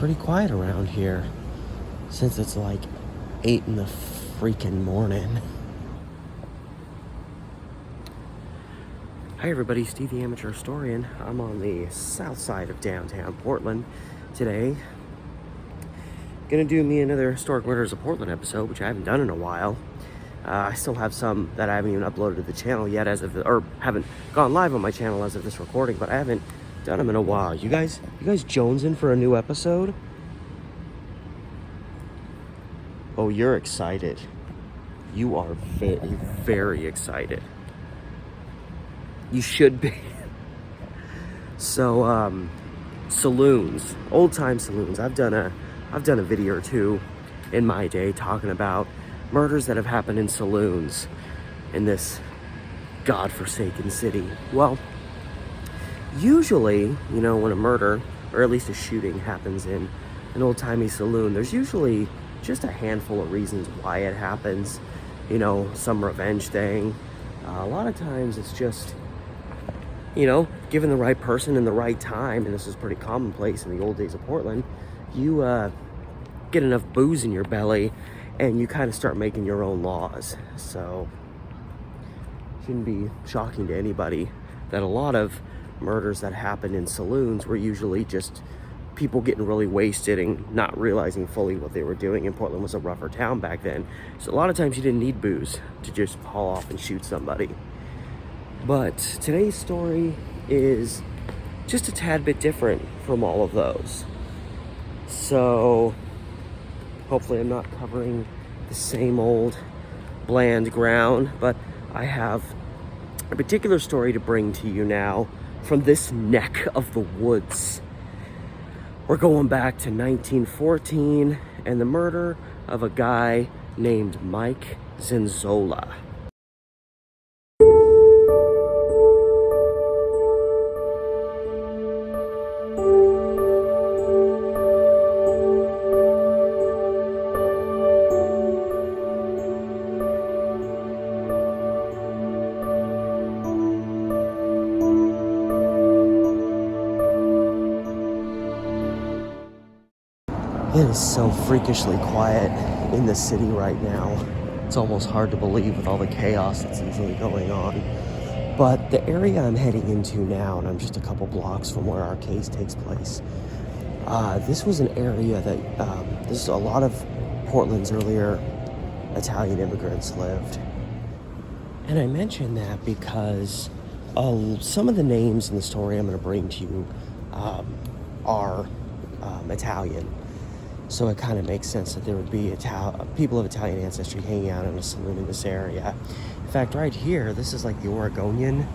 pretty quiet around here since it's like 8 in the freaking morning. Hi everybody, Steve the Amateur Historian. I'm on the south side of downtown Portland today. Gonna do me another Historic Murders of Portland episode, which I haven't done in a while. I still have some that I haven't even uploaded to the channel yet or haven't gone live on my channel as of this recording, but I haven't done them in a while. You guys jonesing for a new episode? Oh, you're excited. You are very, very excited. You should be. So, saloons, old-time saloons. I've done a video or two in my day talking about murders that have happened in saloons in this godforsaken city. Well, usually, you know, when a murder, or at least a shooting, happens in an old-timey saloon, there's usually just a handful of reasons why it happens. You know, some revenge thing. A lot of times it's just, you know, given the right person in the right time, and this is pretty commonplace in the old days of Portland, you get enough booze in your belly and you kind of start making your own laws. So shouldn't be shocking to anybody that a lot of murders that happen in saloons were usually just people getting really wasted and not realizing fully what they were doing. And Portland was a rougher town back then, so a lot of times you didn't need booze to just haul off and shoot somebody. But today's story is just a tad bit different from all of those. So hopefully I'm not covering the same old bland ground, but I have a particular story to bring to you now from this neck of the woods. We're going back to 1914 and the murder of a guy named Mike Zenzola. It is so freakishly quiet in the city right now. It's almost hard to believe with all the chaos that's usually going on. But the area I'm heading into now, and I'm just a couple blocks from where our case takes place, this was an area that this is a lot of Portland's earlier Italian immigrants lived. And I mention that because some of the names in the story I'm going to bring to you are Italian. So it kind of makes sense that there would be people of Italian ancestry hanging out in a saloon in this area. In fact, right here, this is like the Oregonian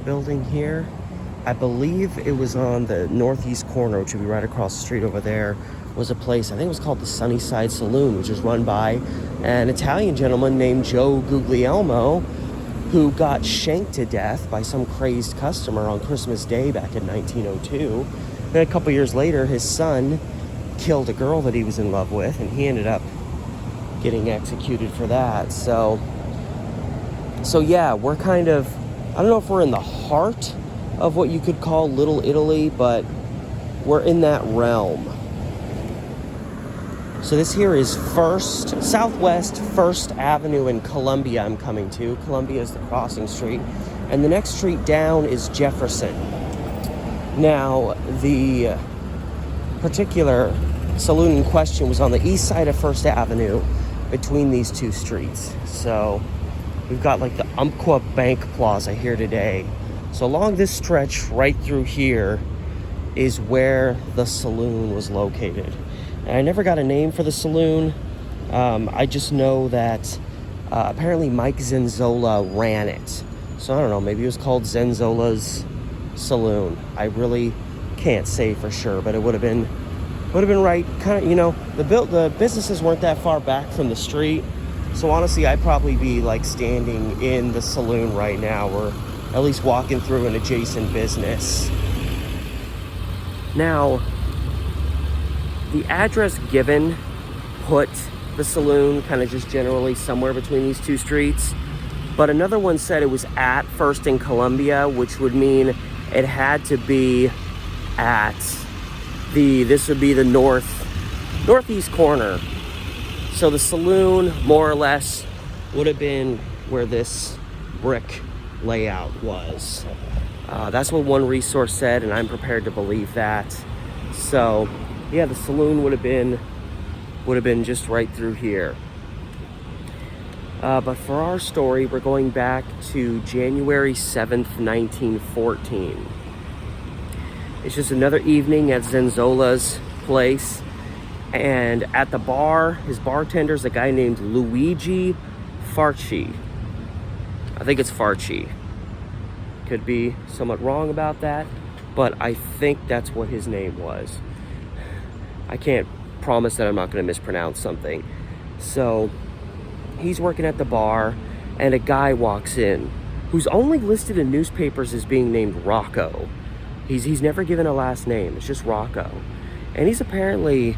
building here. I believe it was on the northeast corner, which would be right across the street over there, was a place, I think it was called the Sunnyside Saloon, which is run by an Italian gentleman named Joe Guglielmo, who got shanked to death by some crazed customer on Christmas Day back in 1902. Then a couple years later, his son killed a girl that he was in love with, and he ended up getting executed for that. So yeah, we're kind of, I don't know if we're in the heart of what you could call Little Italy, but we're in that realm. So this here is Southwest 1st Avenue in Columbia I'm coming to. Columbia is the crossing street, and the next street down is Jefferson. Now, the particular saloon in question was on the east side of 1st Avenue between these two streets. So we've got like the Umpqua Bank Plaza here today. So along this stretch right through here is where the saloon was located. And I never got a name for the saloon. I just know that apparently Mike Zenzola ran it. So I don't know, maybe it was called Zenzola's Saloon. I really can't say for sure, but it would have been right, kind of, you know, the businesses weren't that far back from the street. So honestly, I'd probably be like standing in the saloon right now, or at least walking through an adjacent business. Now, the address given put the saloon kind of just generally somewhere between these two streets, but another one said it was at 1st and Columbia, which would mean it had to be at This would be the northeast corner. So the saloon, more or less, would have been where this brick layout was. That's what one resource said, and I'm prepared to believe that. So, yeah, the saloon would have been just right through here. But for our story, we're going back to January 7th, 1914. It's just another evening at Zenzola's place. And at the bar, his bartender's a guy named Luigi Farchi. I think it's Farchi. Could be somewhat wrong about that, but I think that's what his name was. I can't promise that I'm not going to mispronounce something. So he's working at the bar, and a guy walks in who's only listed in newspapers as being named Rocco. He's never given a last name. It's just Rocco. And he's apparently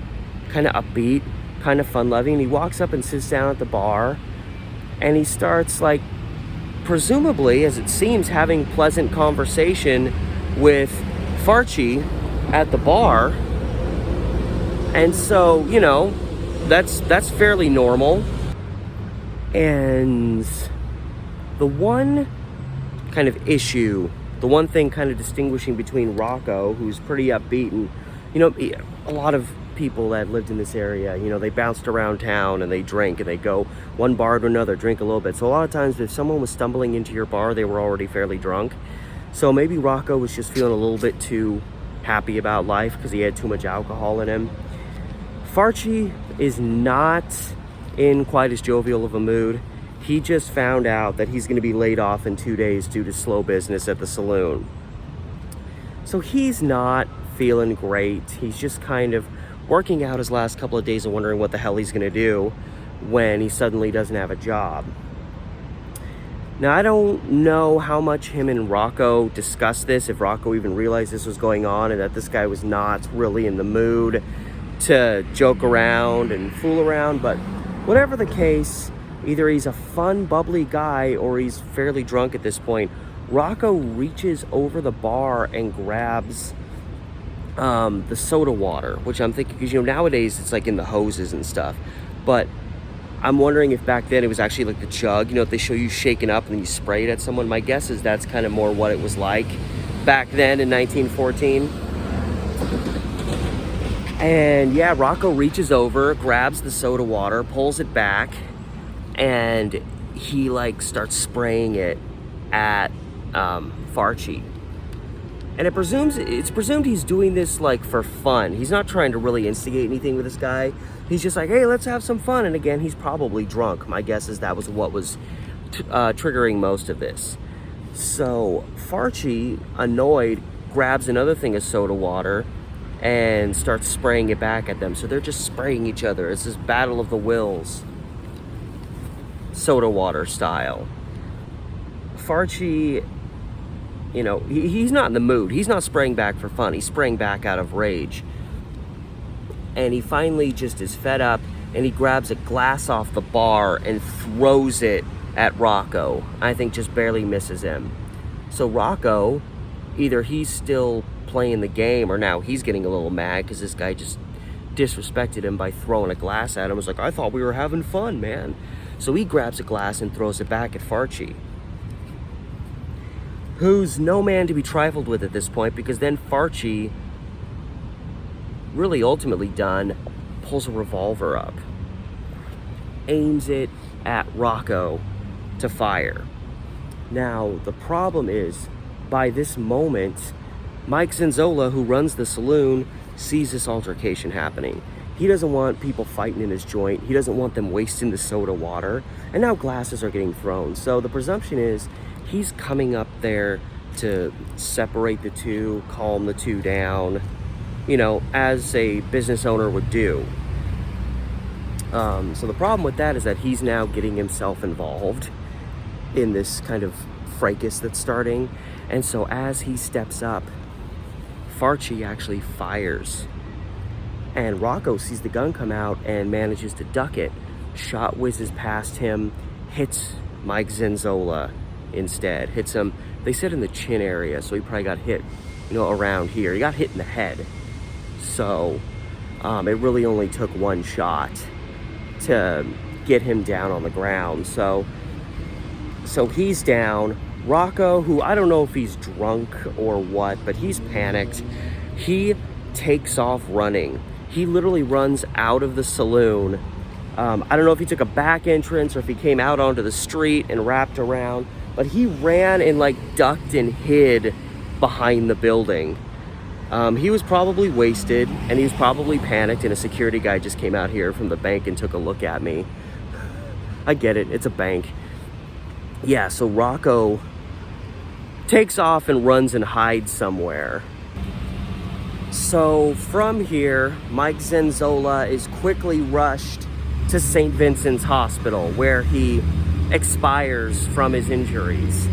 kind of upbeat, kind of fun-loving. He walks up and sits down at the bar, and he starts, like, presumably, as it seems, having pleasant conversation with Farchi at the bar. And so, you know, that's fairly normal. And the one kind of issue, the one thing kind of distinguishing between Rocco, who's pretty upbeat, and, you know, a lot of people that lived in this area, you know, they bounced around town and they drink and they go one bar to another, drink a little bit. So a lot of times if someone was stumbling into your bar, they were already fairly drunk. So maybe Rocco was just feeling a little bit too happy about life because he had too much alcohol in him. Farchi is not in quite as jovial of a mood. He just found out that he's going to be laid off in 2 days due to slow business at the saloon. So he's not feeling great. He's just kind of working out his last couple of days and wondering what the hell he's going to do when he suddenly doesn't have a job. Now, I don't know how much him and Rocco discussed this, if Rocco even realized this was going on and that this guy was not really in the mood to joke around and fool around, but whatever the case, either he's a fun, bubbly guy or he's fairly drunk at this point. Rocco reaches over the bar and grabs the soda water, which I'm thinking, because, you know, nowadays it's like in the hoses and stuff, but I'm wondering if back then it was actually like the jug, you know, if they show you shaking up and then you spray it at someone. My guess is that's kind of more what it was like back then in 1914. And yeah, Rocco reaches over, grabs the soda water, pulls it back, and he like starts spraying it at Farchi. And it's presumed he's doing this like for fun. He's not trying to really instigate anything with this guy. He's just like, hey, let's have some fun. And again, he's probably drunk. My guess is that was what was triggering most of this. So Farchi, annoyed, grabs another thing of soda water and starts spraying it back at them. So they're just spraying each other. It's this battle of the wills, soda water style. Farchi, you know, he's not in the mood. He's not spraying back for fun. He's spraying back out of rage. And he finally just is fed up, and he grabs a glass off the bar and throws it at Rocco. I think just barely misses him. So Rocco, either he's still playing the game or now he's getting a little mad because this guy just disrespected him by throwing a glass at him. It's like, I thought we were having fun, man. So he grabs a glass and throws it back at Farchi, who's no man to be trifled with at this point, because then Farchi, really ultimately done, pulls a revolver up, aims it at Rocco to fire. Now, the problem is, by this moment, Mike Zenzola, who runs the saloon, sees this altercation happening. He doesn't want people fighting in his joint. He doesn't want them wasting the soda water. And now glasses are getting thrown. So the presumption is he's coming up there to separate the two, calm the two down, you know, as a business owner would do. So the problem with that is that he's now getting himself involved in this kind of fracas that's starting. And so as he steps up, Farchi actually fires. And Rocco sees the gun come out and manages to duck it. Shot whizzes past him, hits Mike Zenzola instead. Hits him, they said, in the chin area, so he probably got hit, you know, around here. He got hit in the head. So it really only took one shot to get him down on the ground. So he's down. Rocco, who I don't know if he's drunk or what, but he's panicked. He takes off running. He literally runs out of the saloon. I don't know if he took a back entrance or if he came out onto the street and wrapped around, but he ran and like ducked and hid behind the building. He was probably wasted and he was probably panicked, and a security guy just came out here from the bank and took a look at me. I get it, it's a bank. Yeah, so Rocco takes off and runs and hides somewhere. So from here, Mike Zenzola is quickly rushed to St. Vincent's Hospital, where he expires from his injuries.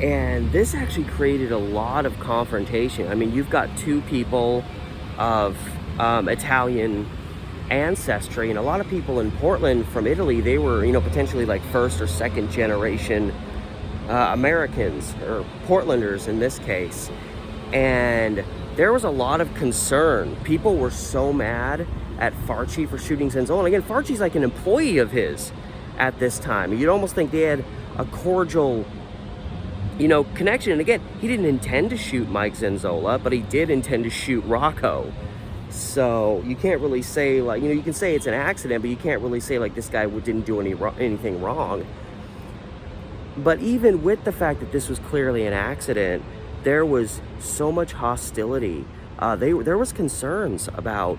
And this actually created a lot of confrontation. I mean, you've got two people of Italian ancestry, and a lot of people in Portland from Italy, they were, potentially like first or second generation Americans, or Portlanders in this case. And there was a lot of concern. People were so mad at Farchi for shooting Zenzola. And again, Farchi's like an employee of his at this time. You'd almost think they had a cordial, connection. And again, he didn't intend to shoot Mike Zenzola, but he did intend to shoot Rocco. So you can't really say like, you can say it's an accident, but you can't really say like this guy didn't do anything wrong. But even with the fact that this was clearly an accident, there was so much hostility. There was concerns about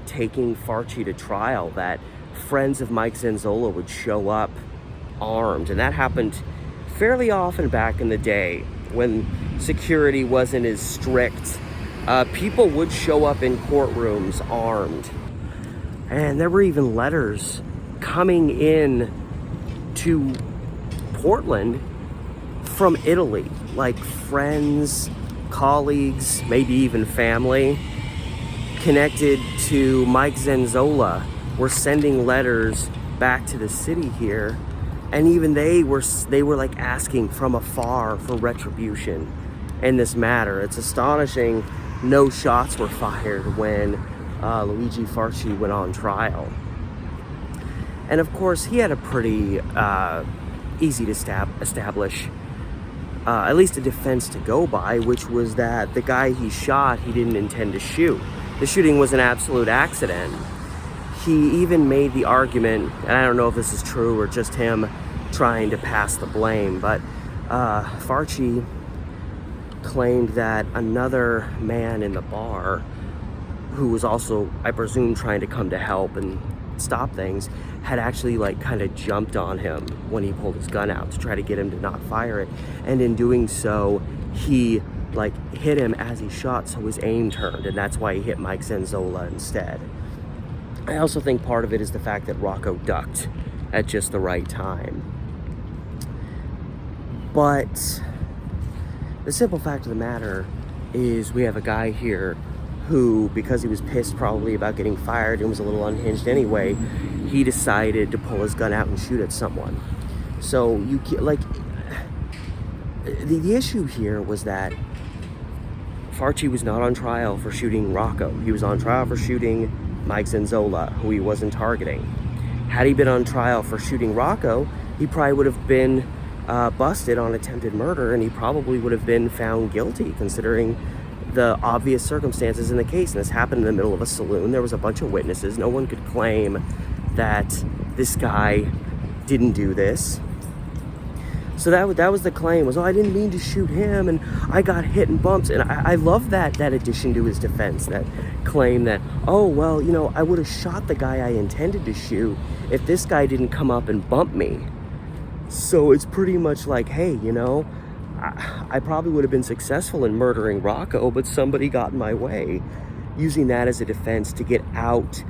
taking Farchi to trial, that friends of Mike Zenzola would show up armed. And that happened fairly often back in the day when security wasn't as strict. People would show up in courtrooms armed. And there were even letters coming in to Portland from Italy, like friends, colleagues, maybe even family connected to Mike Zenzola were sending letters back to the city here, and even they were like asking from afar for retribution in this matter. It's astonishing no shots were fired when Luigi Farchi went on trial. And of course, he had a pretty easy to establish at least a defense to go by, which was that the guy he shot, he didn't intend to shoot. The shooting was an absolute accident. He even made the argument, and I don't know if this is true or just him trying to pass the blame, but Farchi claimed that another man in the bar, who was also, I presume, trying to come to help and stop things, had actually like kind of jumped on him when he pulled his gun out to try to get him to not fire it, and in doing so he like hit him as he shot, so his aim turned, and that's why he hit Mike Zenzola instead. I also think part of it is the fact that Rocco ducked at just the right time. But the simple fact of the matter is we have a guy here who, because he was pissed probably about getting fired and was a little unhinged anyway, he decided to pull his gun out and shoot at someone. So you like, the issue here was that Farchi was not on trial for shooting Rocco. He was on trial for shooting Mike Zenzola, who he wasn't targeting. Had he been on trial for shooting Rocco, he probably would have been busted on attempted murder, and he probably would have been found guilty, considering the obvious circumstances in the case. And this happened in the middle of a saloon. There was a bunch of witnesses. No one could claim that this guy didn't do this. So that was the claim, was, oh, I didn't mean to shoot him, and I got hit and bumps. And I love that addition to his defense, that claim that, oh, well, I would have shot the guy I intended to shoot if this guy didn't come up and bump me. So it's pretty much like, hey, I probably would have been successful in murdering Rocco, but somebody got in my way, using that as a defense to get out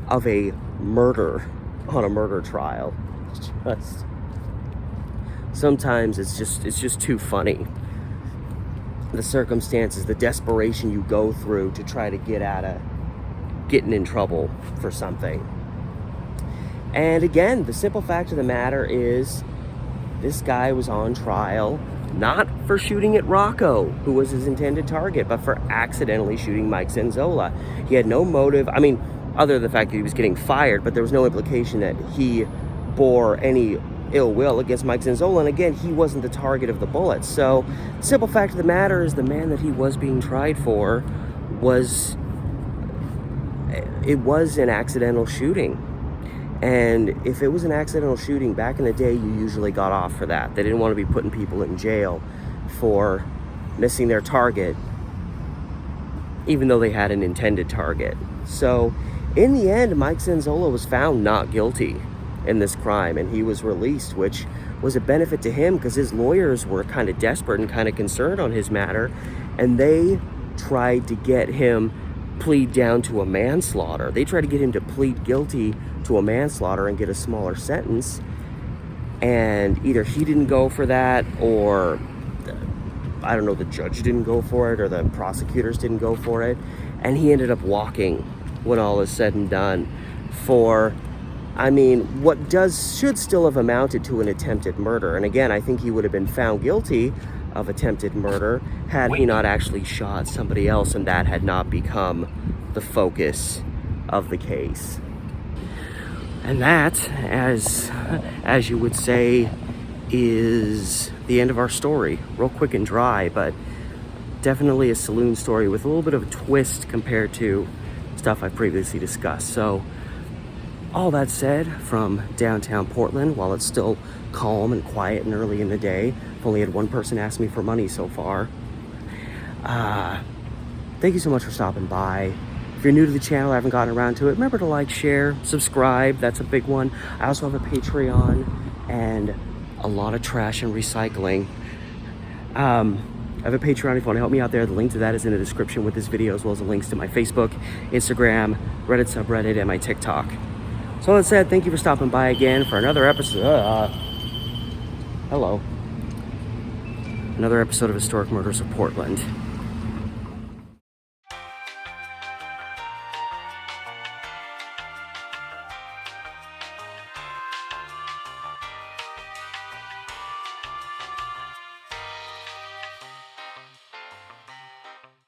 of a murder on a murder trial. Sometimes it's just too funny. The circumstances, the desperation you go through to try to get out of getting in trouble for something. And again, the simple fact of the matter is, this guy was on trial Not for shooting at Rocco, who was his intended target, but for accidentally shooting Mike Zenzola. He had no motive, I mean, other than the fact that he was getting fired, but there was no implication that he bore any ill will against Mike Zenzola. And again, he wasn't the target of the bullets. So the simple fact of the matter is the man that he was being tried for was an accidental shooting. And if it was an accidental shooting, back in the day, you usually got off for that. They didn't want to be putting people in jail for missing their target, even though they had an intended target. So in the end, Mike Zenzola was found not guilty in this crime, and he was released, which was a benefit to him because his lawyers were kind of desperate and kind of concerned on his matter, and they tried to get him plead down to a manslaughter. They tried to get him to plead guilty to a manslaughter and get a smaller sentence, and either he didn't go for that, or I don't know, the judge didn't go for it, or the prosecutors didn't go for it, and he ended up walking when all is said and done for, I mean, what should still have amounted to an attempted murder. And again, I think he would have been found guilty of attempted murder had he not actually shot somebody else, and that had not become the focus of the case. And that, as you would say, is the end of our story. Real quick and dry, but definitely a saloon story with a little bit of a twist compared to stuff I've previously discussed. So all that said, from downtown Portland, while it's still calm and quiet and early in the day, I've only had one person ask me for money so far. Thank you so much for stopping by. If you're new to the channel, I haven't gotten around to it, remember to like, share, subscribe. That's a big one. I also have a Patreon and a lot of trash and recycling. I have a Patreon if you want to help me out there. The link to that is in the description with this video, as well as the links to my Facebook, Instagram, Reddit subreddit, and my TikTok. So all that said, thank you for stopping by again for another episode. Hello. Another episode of Historic Murders of Portland.